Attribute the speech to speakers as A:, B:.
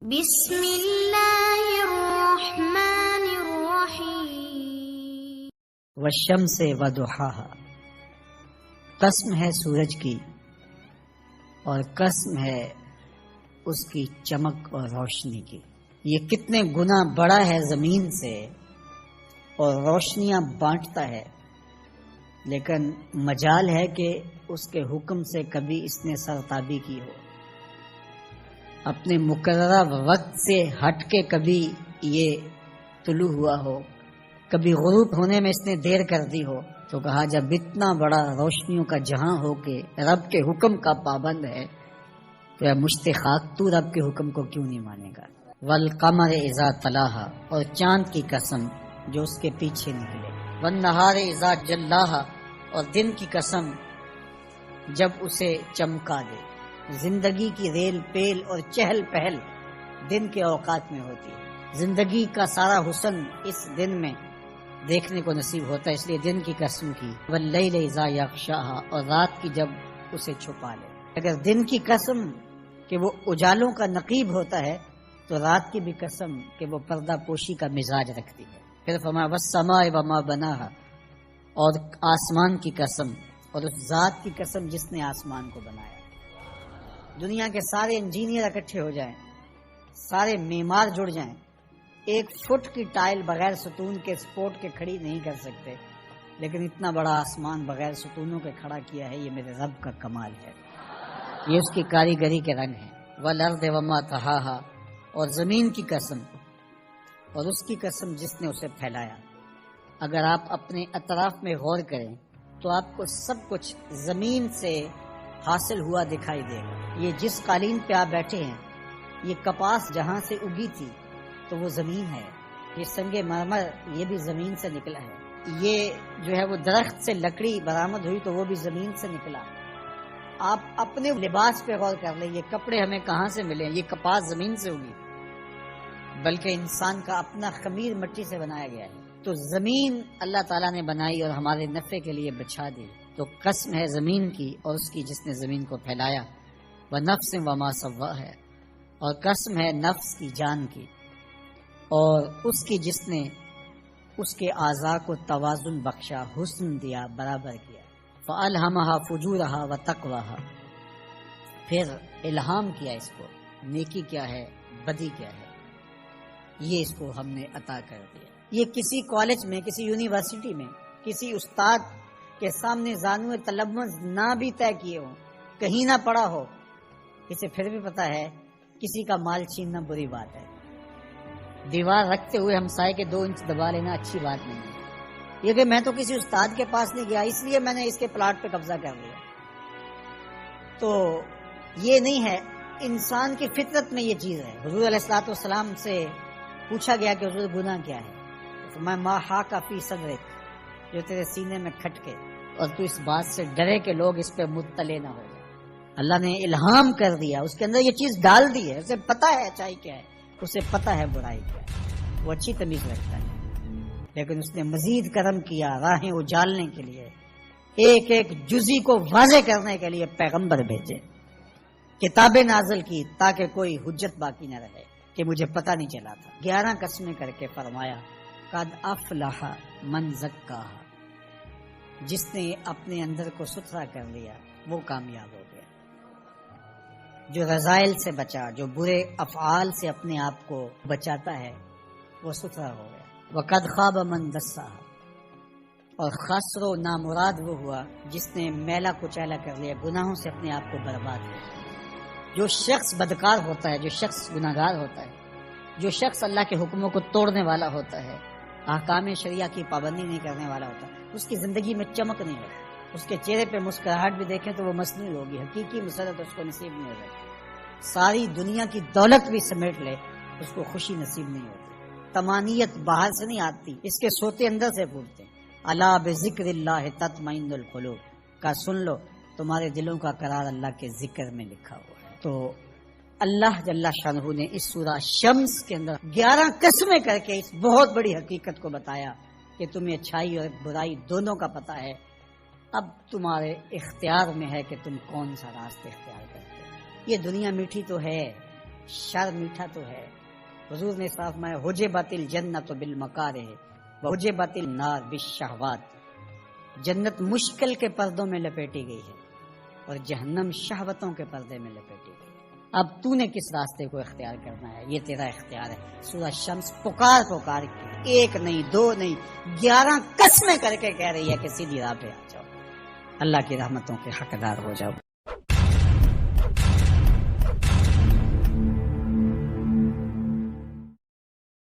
A: بسم اللہ الرحمن الرحیم
B: والشمس وضحاها، قسم ہے سورج کی اور قسم ہے اس کی چمک اور روشنی کی۔ یہ کتنے گنا بڑا ہے زمین سے اور روشنیاں بانٹتا ہے، لیکن مجال ہے کہ اس کے حکم سے کبھی اس نے سرتابی کی ہو، اپنے مقررہ وقت سے ہٹ کے کبھی یہ طلوع ہوا ہو، کبھی غروب ہونے میں اس نے دیر کر دی ہو، تو کہا جب اتنا بڑا روشنیوں کا جہاں ہو کے رب کے حکم کا پابند ہے تو یا مشت خاک تو رب کے حکم کو کیوں نہیں مانے گا۔ والقمر اذا تلاہا، اور چاند کی قسم جو اس کے پیچھے نکلے، والنہار اذا جلاہا، اور دن کی قسم جب اسے چمکا دے۔ زندگی کی ریل پیل اور چہل پہل دن کے اوقات میں ہوتی ہے، زندگی کا سارا حسن اس دن میں دیکھنے کو نصیب ہوتا ہے، اس لیے دن کی قسم کی۔ واللیل اذا یغشاہا، اور رات کی جب اسے چھپا لے۔ اگر دن کی قسم کہ وہ اجالوں کا نقیب ہوتا ہے تو رات کی بھی قسم کہ وہ پردہ پوشی کا مزاج رکھتی ہے۔ پھر فرمایا والسماء وما بناہا، اور آسمان کی قسم اور اس ذات کی قسم جس نے آسمان کو بنایا۔ دنیا کے سارے انجینئر اکٹھے ہو جائیں، سارے معمار جڑ جائیں، ایک فٹ کی ٹائل بغیر ستون کے سپورٹ کے کھڑی نہیں کر سکتے، لیکن اتنا بڑا آسمان بغیر ستونوں کے کھڑا کیا ہے، یہ میرے رب کا کمال ہے، یہ اس کی کاریگری کے رنگ ہیں۔ والارض وما طحاہا، اور زمین کی قسم اور اس کی قسم جس نے اسے پھیلایا۔ اگر آپ اپنے اطراف میں غور کریں تو آپ کو سب کچھ زمین سے حاصل ہوا دکھائی دے گا۔ یہ جس قالین پہ آپ بیٹھے ہیں، یہ کپاس جہاں سے اگی تھی تو وہ زمین ہے، یہ سنگ مرمر یہ بھی زمین سے نکلا ہے، یہ جو ہے وہ درخت سے لکڑی برآمد ہوئی تو وہ بھی زمین سے نکلا۔ آپ اپنے لباس پہ غور کر لیں، یہ کپڑے ہمیں کہاں سے ملے؟ یہ کپاس زمین سے ہوگی، بلکہ انسان کا اپنا خمیر مٹی سے بنایا گیا ہے۔ تو زمین اللہ تعالیٰ نے بنائی اور ہمارے نفع کے لیے بچھا دی، تو قسم ہے زمین کی اور اس کی جس نے زمین کو پھیلایا۔ وَنَفْسٍ وَمَا سَوَّاهَا، اور قسم ہے نفس کی، جان کی، اور اس کی جس نے اس کے اعضاء کو توازن بخشا، حسن دیا، برابر کیا۔ فَأَلْهَمَهَا فُجُورَهَا وَتَقْوَاهَا، پھر الہام کیا اس کو، نیکی کیا ہے، بدی کیا ہے، یہ اس کو ہم نے عطا کر دیا۔ یہ کسی کالج میں، کسی یونیورسٹی میں، کسی استاد کے سامنے زانو تلمذ نہ بھی طے کیے ہوں، کہیں نہ پڑا ہو، اسے پھر بھی پتا ہے کسی کا مال چھیننا بری بات ہے، دیوار رکھتے ہوئے ہمسائے کے 2 انچ دبا لینا اچھی بات نہیں ہے۔ یہ کہ میں تو کسی استاد کے پاس نہیں گیا اس لیے میں نے اس کے پلاٹ پہ قبضہ کر لیا، تو یہ نہیں ہے۔ انسان کی فطرت میں یہ چیز ہے۔ حضور علیہ الصلوۃ والسلام سے پوچھا گیا کہ حضور گناہ کیا ہے؟ میں ما حاک فی صدرک، جو تیرے سینے میں کھٹکے اور تو اس بات سے ڈرے کہ لوگ اس پہ مطلع نہ ہو جائیں۔ اللہ نے الہام کر دیا، اس کے اندر یہ چیز ڈال دی ہے، اسے پتا ہے اچھائی کیا ہے، اسے پتا ہے برائی کیا ہے، وہ اچھی تمیز رکھتا ہے، لیکن اس نے مزید کرم کیا راہیں اجالنے کے لیے، ایک ایک جزی کو واضح کرنے کے لیے پیغمبر بھیجے، کتابیں نازل کی تاکہ کوئی حجت باقی نہ رہے کہ مجھے پتہ نہیں چلا تھا۔ 11 قسمیں کر کے فرمایا قد افلح من زکاہا، جس نے اپنے اندر کو ستھرا کر لیا وہ کامیاب ہو گیا، جو رذائل سے بچا، جو برے افعال سے اپنے آپ کو بچاتا ہے وہ ستھرا ہو گیا۔ وقد خاب من دساہا، اور خسر و نامراد وہ ہوا جس نے میلا کچیلا کر لیا، گناہوں سے اپنے آپ کو برباد کر دیا۔ جو شخص بدکار ہوتا ہے، جو شخص گناہگار ہوتا ہے، جو شخص اللہ کے حکموں کو توڑنے والا ہوتا ہے، احکام شریعہ کی پابندی نہیں کرنے والا ہوتا، اس کی زندگی میں چمک نہیں ہوتی، اس کے چہرے پہ مسکراہٹ بھی دیکھیں تو وہ مصنوعی ہوگی، حقیقی مسرت اس کو نصیب نہیں ہوگی، ساری دنیا کی دولت بھی سمیٹ لے اس کو خوشی نصیب نہیں ہوتی۔ طمانیت باہر سے نہیں آتی، اس کے سوتے اندر سے پھوٹتے ہیں۔ الا بذکر اللہ تطمئن القلوب کا سن لو، تمہارے دلوں کا قرار اللہ کے ذکر میں لکھا ہوا ہے۔ تو اللہ جل شانہ نے اس سورہ شمس کے اندر 11 قسمیں کر کے اس بہت بڑی حقیقت کو بتایا کہ تمہیں اچھائی اور برائی دونوں کا پتہ ہے، اب تمہارے اختیار میں ہے کہ تم کون سا راستہ اختیار کرتے ہو۔ یہ دنیا میٹھی تو ہے، شر میٹھا تو ہے. حضور نے صاف فرمایا حجبت الجنت بالمکارہ وحجبت النار بالشہوات. جنت مشکل کے پردوں میں لپیٹی گئی ہے اور جہنم شہوتوں کے پردے میں لپیٹی گئی ہے. اب تو نے کس راستے کو اختیار کرنا ہے، یہ تیرا اختیار ہے. سورہ شمس پکار پکار کے 1 نہیں 2 نہیں 11 قسمیں کر کے کہہ رہی ہے کہ سیدھی راہ پہ آ جاؤ، اللہ کی رحمتوں کے حقدار ہو جاؤ.